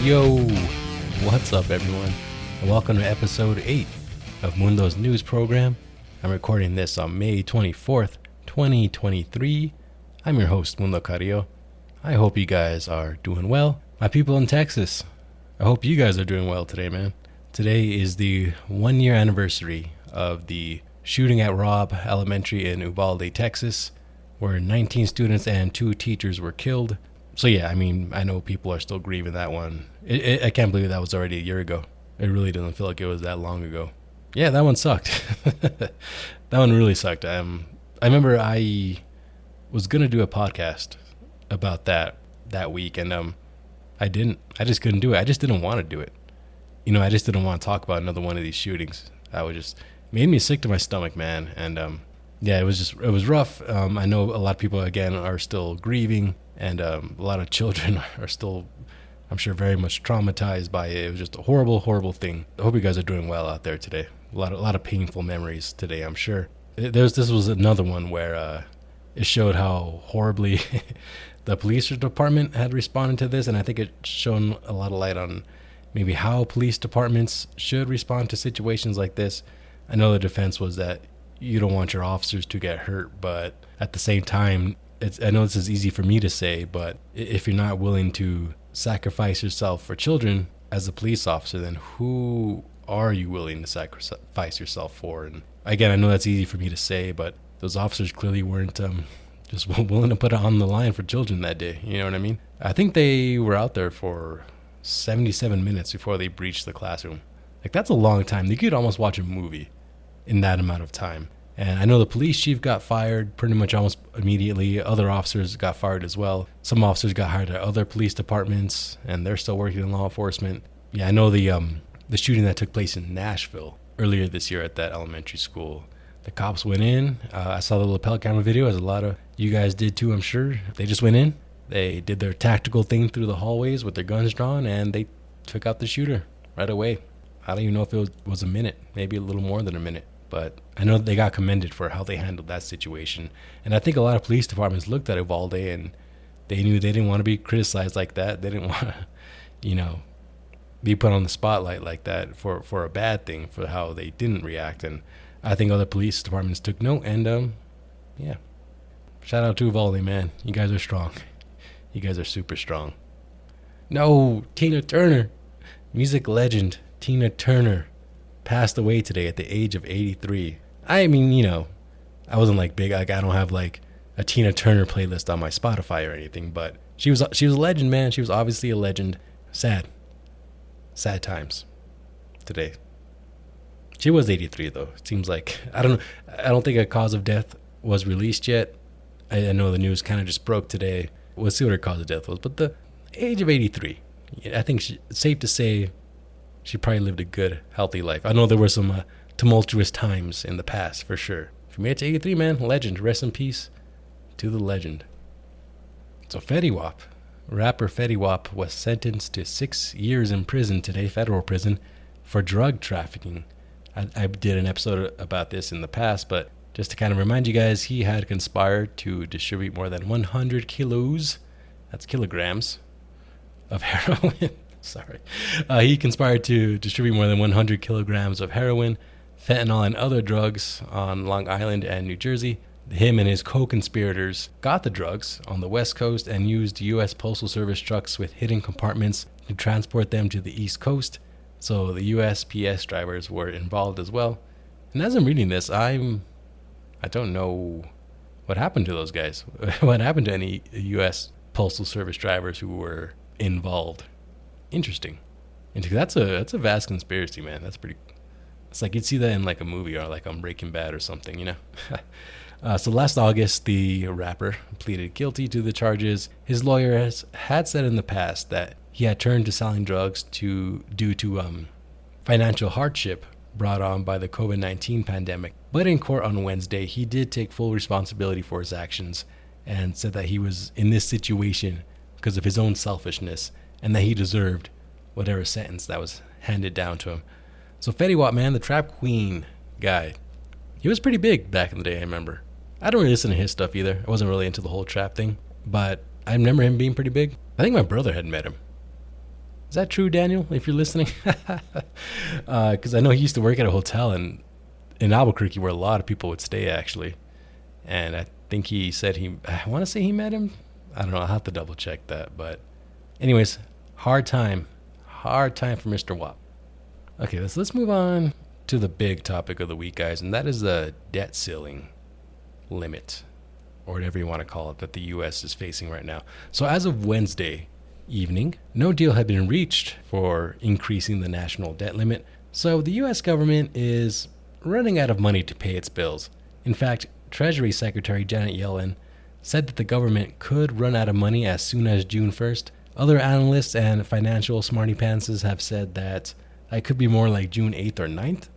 Yo, what's up everyone, and welcome to episode 8 of Mundo's news program. I'm recording this on May 24th, 2023. I'm your host, Mundo Carrillo. I hope you guys are doing well. My people in Texas, I hope you guys are doing well today, man. Today is the 1-year anniversary of the shooting at Robb Elementary in Uvalde, Texas, where 19 students and 2 teachers were killed. So yeah, I mean, I know people are still grieving that one. I can't believe that was already a year ago. It really doesn't feel like it was that long ago. Yeah, that one sucked. That one really sucked. I remember I was going to do a podcast about that week, and I didn't. I just couldn't do it. I just didn't want to do it. You know, I just didn't want to talk about another one of these shootings. That would just made me sick to my stomach, man. And yeah, it was rough. I know a lot of people, again, are still grieving. And a lot of children are still, I'm sure, very much traumatized by it. It was just a horrible, horrible thing. I hope you guys are doing well out there today. A lot of painful memories today, I'm sure. This was another one where it showed how horribly the police department had responded to this. And I think it shone a lot of light on maybe how police departments should respond to situations like this. I know the defense was that you don't want your officers to get hurt, but at the same time, I know this is easy for me to say, but if you're not willing to sacrifice yourself for children as a police officer, then who are you willing to sacrifice yourself for? And again, I know that's easy for me to say, but those officers clearly weren't just willing to put it on the line for children that day. You know what I mean? I think they were out there for 77 minutes before they breached the classroom. Like, that's a long time. You could almost watch a movie in that amount of time. And I know the police chief got fired pretty much almost immediately. Other officers got fired as well. Some officers got hired at other police departments, and they're still working in law enforcement. Yeah, I know the shooting that took place in Nashville earlier this year at that elementary school. The cops went in. I saw the lapel camera video, as a lot of you guys did too, I'm sure. They just went in. They did their tactical thing through the hallways with their guns drawn, and they took out the shooter right away. I don't even know if it was a minute, maybe a little more than a minute. But I know they got commended for how they handled that situation. And I think a lot of police departments looked at Uvalde and they knew they didn't want to be criticized like that. They didn't want to, be put on the spotlight like that for a bad thing, for how they didn't react. And I think other police departments took note. And yeah, shout out to Uvalde, man. You guys are strong. You guys are super strong. No, Tina Turner, music legend Tina Turner, passed away today at the age of 83. I mean, I wasn't like big. Like, I don't have like a Tina Turner playlist on my Spotify or anything, but she was a legend, man. She was obviously a legend. Sad times today. She was 83 though. It seems like, I don't think a cause of death was released yet. I know the news kind of just broke today. We'll see what her cause of death was, but the age of 83, I think it's safe to say she probably lived a good, healthy life. I know there were some tumultuous times in the past, for sure. If you made it to 83, man, legend. Rest in peace to the legend. So Fetty Wap, rapper Fetty Wap, was sentenced to 6 years in prison today, federal prison, for drug trafficking. I did an episode about this in the past, but just to kind of remind you guys, he had conspired to distribute more than 100 kilos, that's kilograms, of heroin. Sorry. He conspired to distribute more than 100 kilograms of heroin, fentanyl, and other drugs on Long Island and New Jersey. Him and his co-conspirators got the drugs on the West Coast and used U.S. Postal Service trucks with hidden compartments to transport them to the East Coast. So the USPS drivers were involved as well. And as I'm reading this, I don't know what happened to those guys. What happened to any U.S. Postal Service drivers who were involved? Interesting. That's a vast conspiracy, man. That's pretty. It's like you'd see that in like a movie or like on Breaking Bad or something, So last August, the rapper pleaded guilty to the charges. His lawyer had said in the past that he had turned to selling drugs due to financial hardship brought on by the COVID-19 pandemic. But in court on Wednesday, he did take full responsibility for his actions and said that he was in this situation because of his own selfishness, and that he deserved whatever sentence that was handed down to him. So Fetty Wap, man, the trap queen guy, he was pretty big back in the day, I remember. I don't really listen to his stuff either. I wasn't really into the whole trap thing, but I remember him being pretty big. I think my brother had met him. Is that true, Daniel, if you're listening? Because I know he used to work at a hotel in Albuquerque where a lot of people would stay, actually. And I think he said I want to say he met him. I don't know. I'll have to double check that. But anyways, hard time for Mr. Wap. Okay, let's move on to the big topic of the week, guys. And that is the debt ceiling limit, or whatever you want to call it, that the U.S. is facing right now. So as of Wednesday evening, no deal had been reached for increasing the national debt limit. So the U.S. government is running out of money to pay its bills. In fact, Treasury Secretary Janet Yellen said that the government could run out of money as soon as June 1st. Other analysts and financial smarty pantses have said that it could be more like June 8th or 9th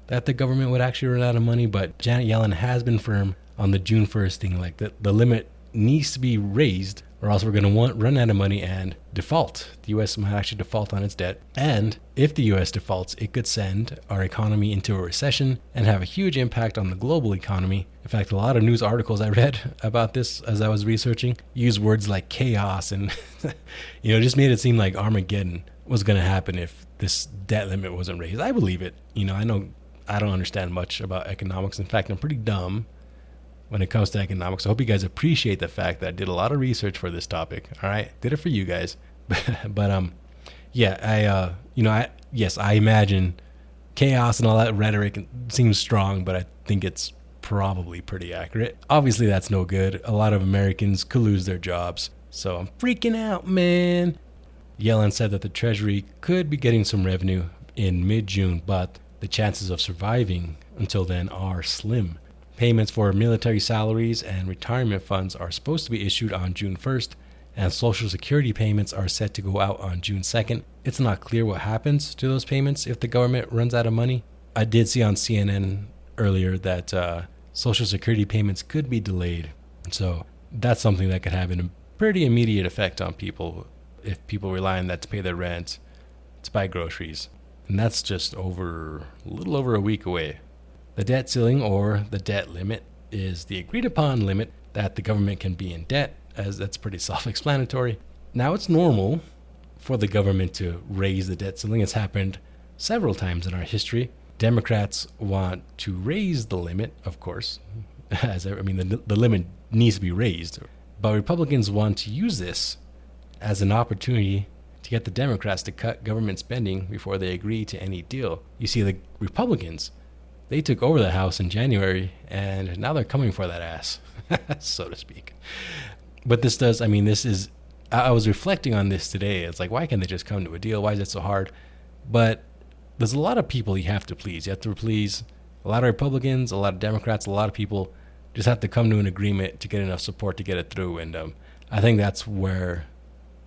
that the government would actually run out of money, but Janet Yellen has been firm on the June 1st thing, like the limit needs to be raised or else we're going to run out of money and default. The U.S. might actually default on its debt. And if the U.S. defaults, it could send our economy into a recession and have a huge impact on the global economy. In fact, a lot of news articles I read about this as I was researching use words like chaos and, just made it seem like Armageddon was going to happen if this debt limit wasn't raised. I believe it. I know I don't understand much about economics. In fact, I'm pretty dumb when it comes to economics. I hope you guys appreciate the fact that I did a lot of research for this topic. All right, did it for you guys. But yeah, I imagine chaos and all that rhetoric seems strong, but I think it's probably pretty accurate. Obviously, that's no good. A lot of Americans could lose their jobs, so I'm freaking out, man. Yellen said that the Treasury could be getting some revenue in mid-June, but the chances of surviving until then are slim. Payments for military salaries and retirement funds are supposed to be issued on June 1st, and Social Security payments are set to go out on June 2nd. It's not clear what happens to those payments if the government runs out of money. I did see on CNN earlier that Social Security payments could be delayed. So that's something that could have a pretty immediate effect on people if people rely on that to pay their rent, to buy groceries. And that's just a little over a week away. The debt ceiling, or the debt limit, is the agreed upon limit that the government can be in debt, as that's pretty self-explanatory. Now, it's normal for the government to raise the debt ceiling. It's happened several times in our history. Democrats want to raise the limit, of course. The limit needs to be raised. But Republicans want to use this as an opportunity to get the Democrats to cut government spending before they agree to any deal. You see, the Republicans, they took over the House in January, and now they're coming for that ass, so to speak. But I was reflecting on this today. It's like, why can't they just come to a deal? Why is it so hard? But there's a lot of people you have to please. You have to please a lot of Republicans, a lot of Democrats, a lot of people just have to come to an agreement to get enough support to get it through. And I think that's where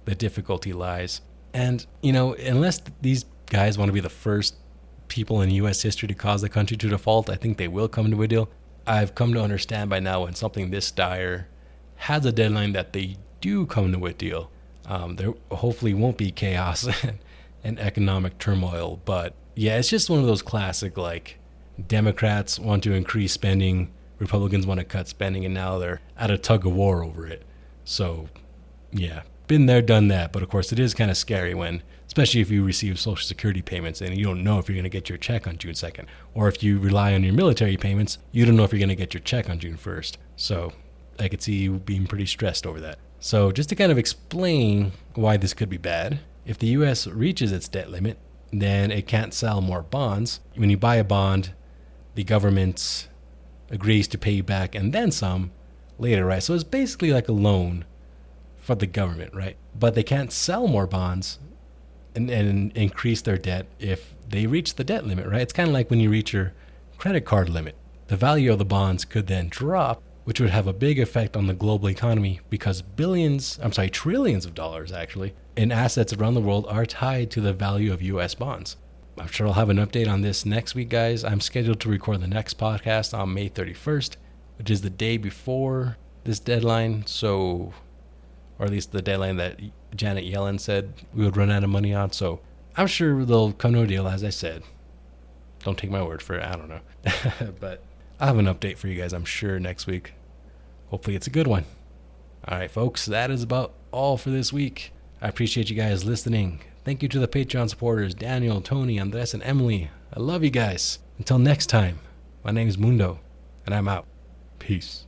the difficulty lies. And, unless these guys want to be the first people in U.S. history to cause the country to default, I think they will come to a deal. I've come to understand by now when something this dire has a deadline that they do come to a deal. There hopefully won't be chaos and economic turmoil. But yeah, it's just one of those classic, like, Democrats want to increase spending, Republicans want to cut spending, and now they're at a tug of war over it. So yeah, been there, done that. But of course, it is kind of scary especially if you receive Social Security payments and you don't know if you're going to get your check on June 2nd. Or if you rely on your military payments, you don't know if you're going to get your check on June 1st. So I could see you being pretty stressed over that. So just to kind of explain why this could be bad, if the U.S. reaches its debt limit, then it can't sell more bonds. When you buy a bond, the government agrees to pay you back and then some later, right? So it's basically like a loan for the government, right? But they can't sell more bonds and increase their debt if they reach the debt limit, right? It's kind of like when you reach your credit card limit. The value of the bonds could then drop, which would have a big effect on the global economy because trillions of dollars actually in assets around the world are tied to the value of U.S. bonds. I'm sure I'll have an update on this next week, guys. I'm scheduled to record the next podcast on May 31st, which is the day before this deadline. So, or at least the deadline that Janet Yellen said we would run out of money on. So I'm sure they'll come to a deal, as I said. Don't take my word for it. I don't know. But I'll have an update for you guys, I'm sure, next week. Hopefully it's a good one. All right, folks, that is about all for this week. I appreciate you guys listening. Thank you to the Patreon supporters, Daniel, Tony, Andres, and Emily. I love you guys. Until next time, my name is Mundo, and I'm out. Peace.